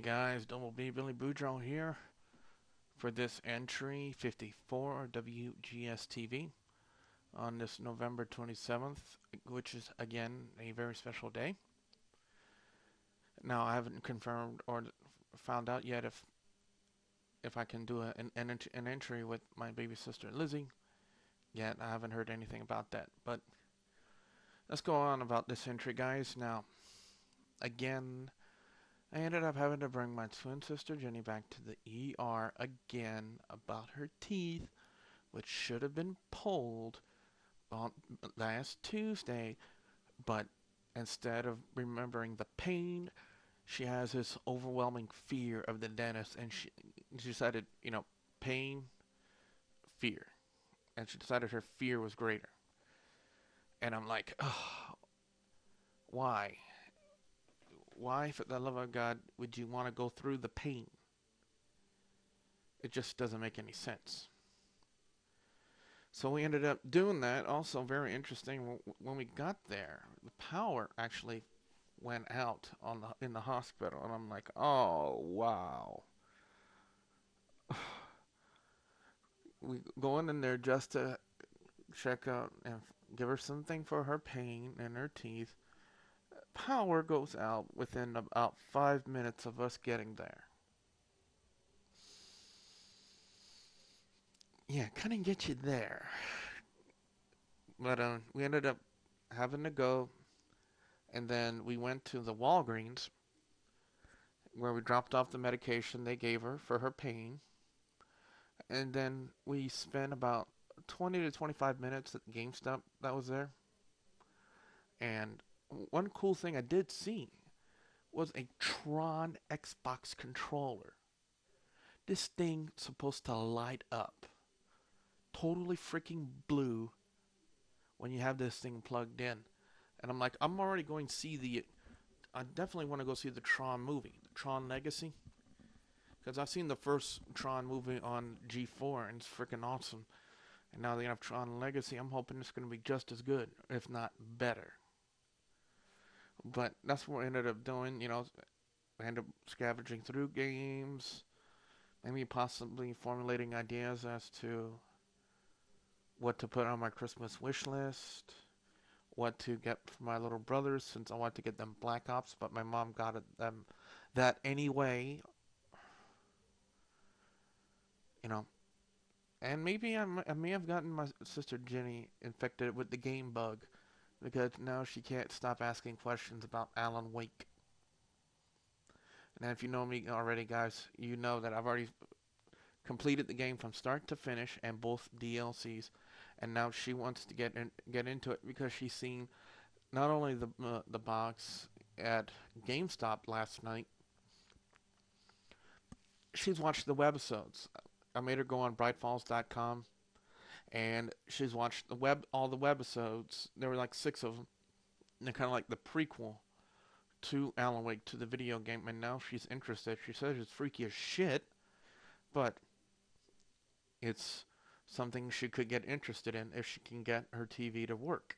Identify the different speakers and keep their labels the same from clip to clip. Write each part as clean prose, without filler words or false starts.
Speaker 1: Guys, Double B Billy Boudreaux here for this entry 54 WGS-TV on this November 27th, which is again a very special day. Now I haven't confirmed or found out yet if I can do an entry with my baby sister Lizzie. Yet I haven't heard anything about that. But let's go on about this entry, guys. Now, again, I ended up having to bring my twin sister Jenny back to the ER again about her teeth, which should have been pulled on last Tuesday, but instead of remembering the pain, she has this overwhelming fear of the dentist, and she decided, pain, fear, and she decided her fear was greater. And I'm like, oh, why? Why, for the love of God, would you want to go through the pain? It just doesn't make any sense. So we ended up doing that. Also, very interesting, when we got there, the power actually went out in the hospital, and I'm like, oh wow. We going in there just to check out and give her something for her pain and her teeth. Power goes out within about 5 minutes of us getting there. Yeah, kind of get you there. But we ended up having to go, and then we went to the Walgreens where we dropped off the medication they gave her for her pain. And then we spent about 20 to 25 minutes at the GameStop that was there. And one cool thing I did see was a Tron Xbox controller. This thing's supposed to light up totally freaking blue when you have this thing plugged in. And I'm like, I'm already going to see I definitely want to go see the Tron movie, the Tron Legacy. Because I've seen the first Tron movie on G4 and it's freaking awesome. And now they have Tron Legacy. I'm hoping it's going to be just as good, if not better. But that's what I ended up doing. I ended up scavenging through games, maybe possibly formulating ideas as to what to put on my Christmas wish list, what to get for my little brothers, since I want to get them Black Ops, but my mom got them that anyway. And maybe I may have gotten my sister Jenny infected with the game bug, because now she can't stop asking questions about Alan Wake. And if you know me already, guys, you know that I've already completed the game from start to finish and both DLCs, and now she wants to get into it because she's seen not only the box at GameStop last night, she's watched the webisodes. I made her go on brightfalls.com, and she's watched all the webisodes. There were like 6 of them. And they're kind of like the prequel to Alan Wake, to the video game, and now she's interested. She says it's freaky as shit, but it's something she could get interested in if she can get her TV to work.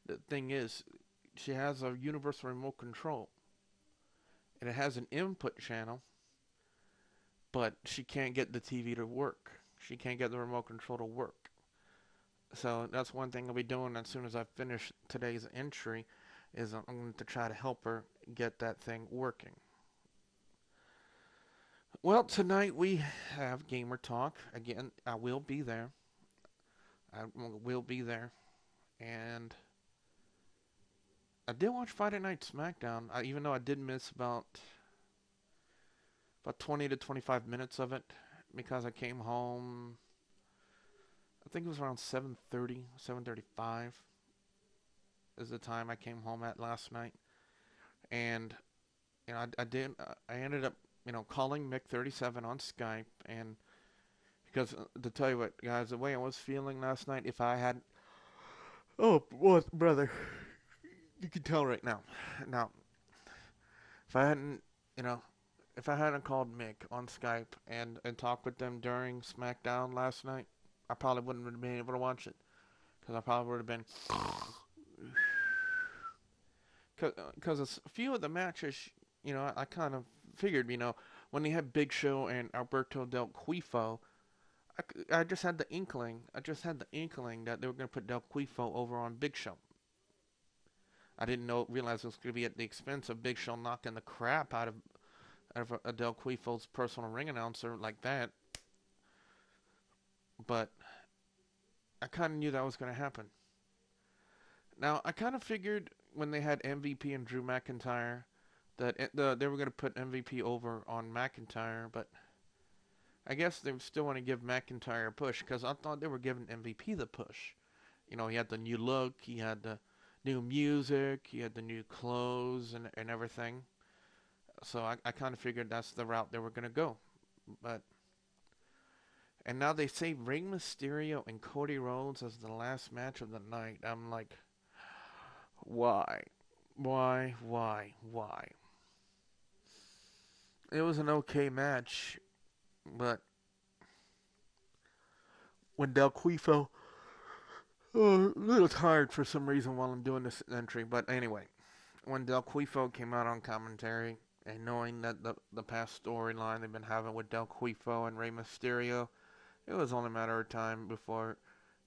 Speaker 1: The thing is, she has a universal remote control, and it has an input channel, but she can't get the TV to work. She can't get the remote control to work. So that's one thing I'll be doing as soon as I finish today's entry, is I'm going to try to help her get that thing working. Well, tonight we have Gamer Talk. Again, I will be there. And I did watch Friday Night SmackDown, even though I did miss about 20 to 25 minutes of it, because I came home, I think it was around 7:30, 7:35 is the time I came home at last night. And I ended up calling Mick37 on Skype, and because to tell you what, guys, the way I was feeling last night, if I had, oh, what, brother, you can tell right now. Now, if I hadn't, if I hadn't called Mick on Skype and talked with them during SmackDown last night, I probably wouldn't have been able to watch it, because I probably would have been, because a few of the matches, I kind of figured, when they had Big Show and Alberto Del Quifo, I just had the inkling. I just had the inkling that they were going to put Del Quifo over on Big Show. I didn't realize it was going to be at the expense of Big Show knocking the crap out of Del Quifo's personal ring announcer like that. But I kind of knew that was going to happen. Now, I kind of figured when they had MVP and Drew McIntyre that they were going to put MVP over on McIntyre, but I guess they still want to give McIntyre a push because I thought they were giving MVP the push. He had the new look, he had the new music, he had the new clothes and everything. So I kind of figured that's the route they were going to go. And now they say Rey Mysterio and Cody Rhodes as the last match of the night. I'm like, why? Why? It was an okay match, but when Del Quifo, a little tired for some reason while I'm doing this entry, but anyway, when Del Quifo came out on commentary, and knowing that the past storyline they've been having with Del Quifo and Rey Mysterio, it was only a matter of time before,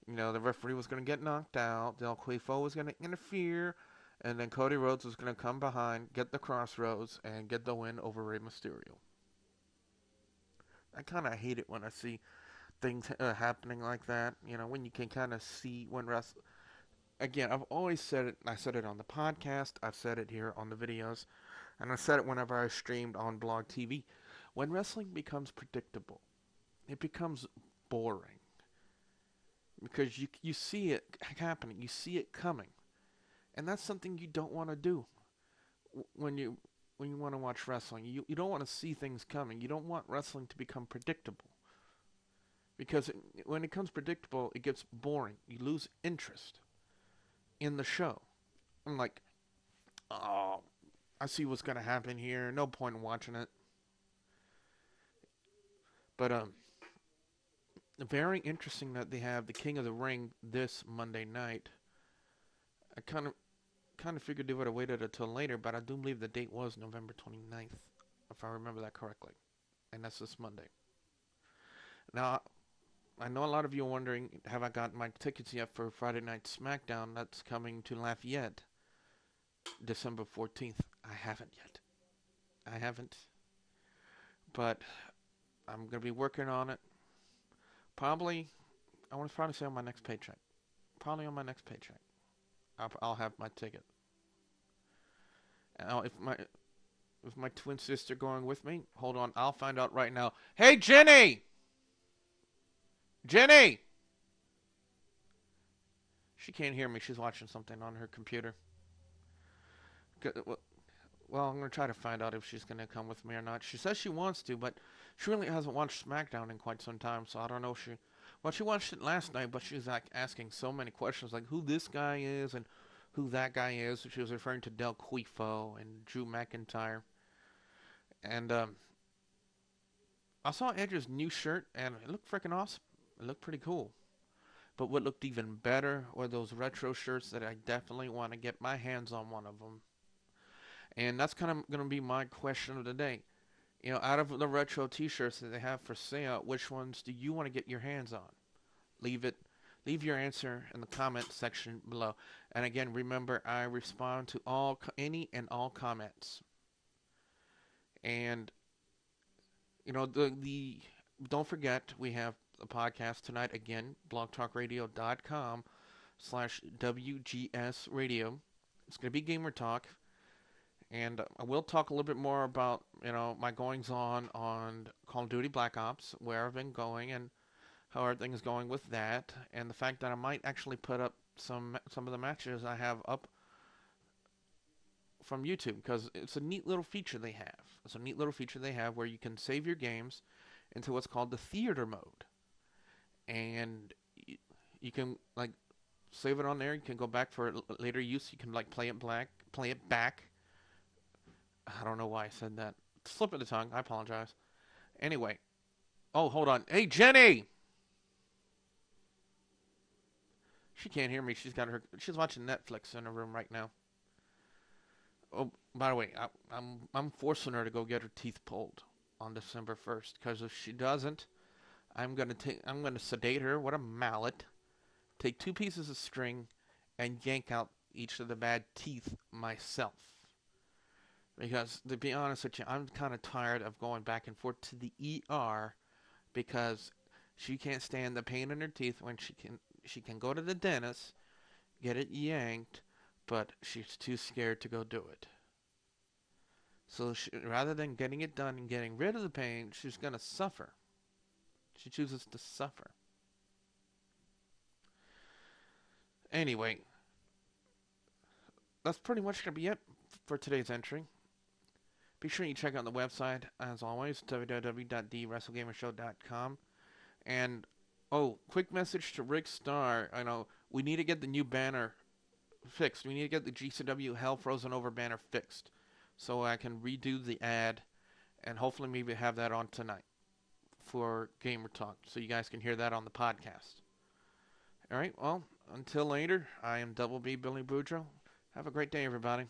Speaker 1: the referee was going to get knocked out, Del Quifo was going to interfere, and then Cody Rhodes was going to come behind, get the crossroads, and get the win over Rey Mysterio. I kind of hate it when I see things happening like that, when you can kind of see when Again, I've always said it. I said it on the podcast. I've said it here on the videos. And I said it whenever I streamed on Blog TV. When wrestling becomes predictable, it becomes boring. Because you see it happening. You see it coming. And that's something you don't want to do when you want to watch wrestling. You don't want to see things coming. You don't want wrestling to become predictable. Because when it becomes predictable, it gets boring. You lose interest in the show. I'm like, oh, I see what's going to happen here. No point in watching it. But very interesting that they have the King of the Ring this Monday night. I kind of figured they would have waited until later, but I do believe the date was November 29th, if I remember that correctly. And that's this Monday. Now, I know a lot of you are wondering, have I gotten my tickets yet for Friday Night SmackDown that's coming to Lafayette, December 14th? I haven't yet. I haven't. But I'm going to be working on it. Probably, I want to probably say on my next paycheck. Probably on my next paycheck. I'll have my ticket. Now, if my twin sister going with me, hold on, I'll find out right now. Hey, Jenny! Jenny! She can't hear me. She's watching something on her computer. Well, I'm going to try to find out if she's going to come with me or not. She says she wants to, but she really hasn't watched SmackDown in quite some time, so I don't know if she... Well, she watched it last night, but she was asking so many questions, like who this guy is and who that guy is. She was referring to Del Quifo and Drew McIntyre. And I saw Edge's new shirt, and it looked freaking awesome. It looked pretty cool. But what looked even better were those retro shirts that I definitely want to get my hands on one of them. And that's kind of going to be my question of the day. Out of the retro t-shirts that they have for sale, which ones do you want to get your hands on? Leave your answer in the comment section below. And again, remember, I respond to any and all comments. And, don't forget, we have a podcast tonight again, blogtalkradio.com/WGS radio. It's going to be Gamer Talk. And I will talk a little bit more about, my goings-on Call of Duty Black Ops, where I've been going and how everything is going with that, and the fact that I might actually put up some of the matches I have up from YouTube, because it's a neat little feature they have. It's a neat little feature they have where you can save your games into what's called the theater mode. And you can, save it on there. You can go back for later use. You can, play it back. I don't know why I said that. Slip of the tongue. I apologize. Anyway. Oh, hold on. Hey, Jenny! She can't hear me. She's watching Netflix in her room right now. Oh, by the way, I'm forcing her to go get her teeth pulled on December 1st because if she doesn't, I'm gonna sedate her with a mallet, take two pieces of string, and yank out each of the bad teeth myself. Because to be honest with you, I'm kind of tired of going back and forth to the ER because she can't stand the pain in her teeth when she can go to the dentist, get it yanked, but she's too scared to go do it. So rather than getting it done and getting rid of the pain, she's going to suffer. She chooses to suffer. Anyway, that's pretty much going to be it for today's entry. Be sure you check out the website, as always, www.thewrestlegamershow.com. And, oh, quick message to Rick Starr. I know we need to get the new banner fixed. We need to get the GCW Hell Frozen Over banner fixed so I can redo the ad and hopefully maybe have that on tonight for Gamer Talk so you guys can hear that on the podcast. All right, well, until later, I am Double B Billy Boudreaux. Have a great day, everybody.